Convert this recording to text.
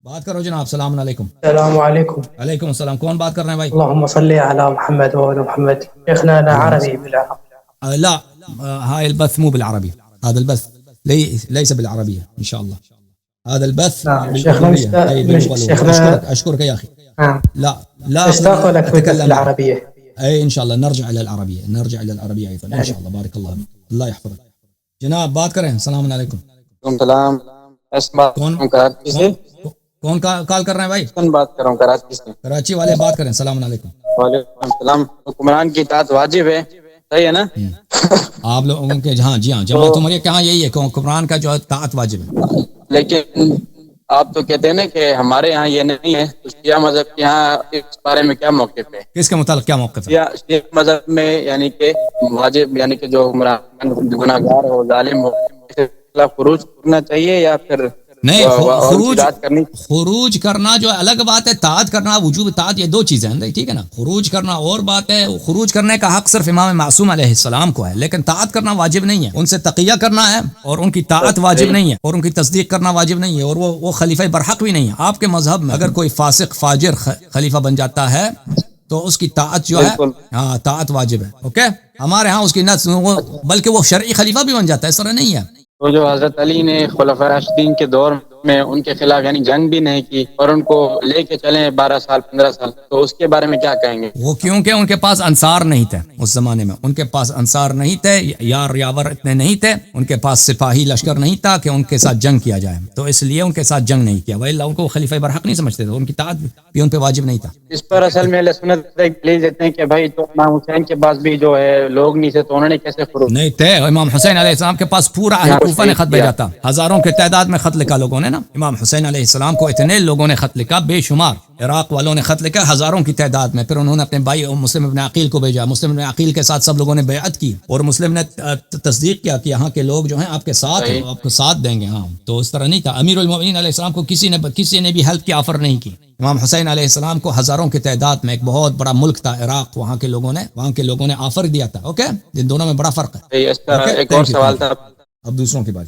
بات کرو جناب. السلام علیکم. السلام عليكم. وعلیکم السلام. کون بات کر رہے ہیں بھائی؟ اللهم صل على محمد وآل محمد. شيخنا أنا اللهم عربي بالعرب. لا هاي البث مو بالعربي. هذا البث ليس بالعربية إن شاء الله. هذا البث نعم شيخنا باللغة شيخنا أشكرك يا أخي. نعم لا اشتاق لك في أتكلم العربية. أي إن شاء الله نرجع إلى العربية أيضا إن شاء الله. بارك الله يحفظك. جناب بات کریں. السلام علیکم. السلام. کون کراچی سے کون کال کر رہے ہیں بھائی؟ بات کر رہا ہوں کراچی سے. کراچی والے بات کریں. السلام علیکم. وعلیکم السلام. حکمران کی اطاعت واجب ہے, صحیح ہے نا؟ آپ لوگوں کے ہاں جی ہاں جماعت عمریہ کہاں یہی ہے کہ حکمران کا جو اطاعت واجب ہے. لیکن آپ تو کہتے ہیں نا کہ ہمارے یہاں یہ نہیں ہے, تو شیعہ مذہب کے یہاں اس بارے میں کیا موقف ہے؟ کس کے متعلق کیا موقف ہے؟ شیعہ مذہب میں یعنی کہ واجب یعنی کہ جو حکمران گناہ گار ہو, ظالم ہو, اس کے خلاف خروج کرنا چاہیے یا پھر نہیں؟ خروج کرنا جو الگ بات ہے, اطاعت کرنا وجوب اطاعت یہ دو چیزیں ہیں, ٹھیک ہے نا. خروج کرنا اور بات ہے, خروج کرنے کا حق صرف امام معصوم علیہ السلام کو ہے, لیکن اطاعت کرنا واجب نہیں ہے. ان سے تقیہ کرنا ہے اور ان کی اطاعت واجب نہیں ہے, اور ان کی تصدیق کرنا واجب نہیں ہے, اور وہ خلیفہ برحق بھی نہیں ہے. آپ کے مذہب میں اگر کوئی فاسق فاجر خلیفہ بن جاتا ہے تو اس کی طاعت جو ہے ہاں طاعت واجب ہے. اوکے, ہمارے ہاں اس کی نہ بلکہ وہ شرعی خلیفہ بھی بن جاتا ہے, اس طرح نہیں ہے. تو جو حضرت علی نے خلفاء راشدین کے دور میں ان کے خلاف یعنی جنگ بھی نہیں کی اور ان کو لے کے چلے 12 سال 15 سال, تو اس کے بارے میں کیا کہیں گے؟ وہ کیونکہ ان کے پاس انصار نہیں تھے اس زمانے میں, ان کے پاس انصار نہیں تھے, یار یاور اتنے نہیں تھے, ان کے پاس سپاہی لشکر نہیں تھا کہ ان کے ساتھ جنگ کیا جائے, تو اس لیے ان کے ساتھ جنگ نہیں کیا. ولی ان کو خلیفہ برحق نہیں سمجھتے تھے, ان کی طاعت بھی ان پہ واجب نہیں تھا. اس پر اصل میں اہل سنت دلیل دیتے ہیں کہ بھائی تو امام حسین کے پاس بھی جو ہے لوگ نہیں تھے, تو انہوں نے کیسے خروج نہیں تھے. امام حسین علیہ السلام کے پاس پورا اہل کوفہ نے خط بھیجا تھا, ہزاروں کے تعداد میں خط لکھا لوگوں نے نا. امام حسین علیہ السلام کو اتنے لوگوں نے خط لکھا, بے شمار عراق والوں نے خط لکھا ہزاروں کی تعداد میں. پھر انہوں نے اپنے بھائی مسلم ابن عقیل کو بھیجا, مسلم ابن عقیل کے ساتھ سب لوگوں نے بیعت کی, اور مسلم نے تصدیق کیا کہ یہاں کے لوگ جو ہیں آپ کے ساتھ ہیں, آپ کو ساتھ دیں گے. ہاں تو اس طرح نہیں تھا. امیر المومنین علیہ السلام کو کسی نے بھی ہیلپ کی آفر نہیں کی. امام حسین علیہ السلام کو ہزاروں کی تعداد میں, ایک بہت بڑا ملک تھا عراق, وہاں کے لوگوں نے آفر دیا تھا. اوکے, ان دونوں میں بڑا فرق ہے. ایک اور سوال تھا اب دوسروں کی بات.